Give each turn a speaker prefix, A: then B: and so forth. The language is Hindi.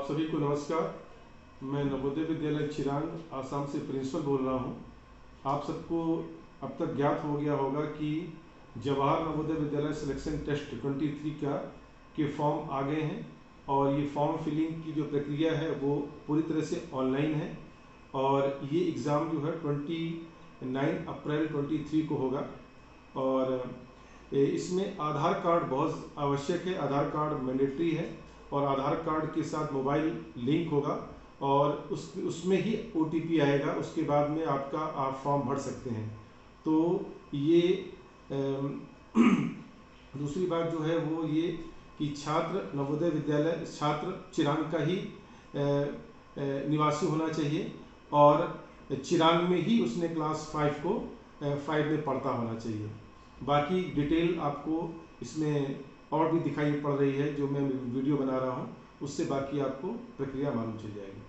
A: आप सभी को नमस्कार। मैं नवोदय विद्यालय चिरांग आसाम से प्रिंसिपल बोल रहा हूं। आप सबको अब तक ज्ञात हो गया होगा कि जवाहर नवोदय विद्यालय सिलेक्शन टेस्ट 23 के फॉर्म आ गए हैं और ये फॉर्म फिलिंग की जो प्रक्रिया है वो पूरी तरह से ऑनलाइन है और ये एग्ज़ाम जो है 29 अप्रैल 23 को होगा। और इसमें आधार कार्ड बहुत आवश्यक है, आधार कार्ड मैंडेटरी है और आधार कार्ड के साथ मोबाइल लिंक होगा और उसमें ही OTP आएगा। उसके बाद में आप फॉर्म भर सकते हैं। तो ये दूसरी बात जो है वो ये कि छात्र नवोदय विद्यालय छात्र चिरांग का ही निवासी होना चाहिए और चिरांग में ही उसने क्लास 5 में पढ़ता होना चाहिए। बाकी डिटेल आपको इसमें और भी दिखाई पड़ रही है, जो मैं वीडियो बना रहा हूँ उससे बाकी आपको प्रक्रिया मालूम चल जाएगी।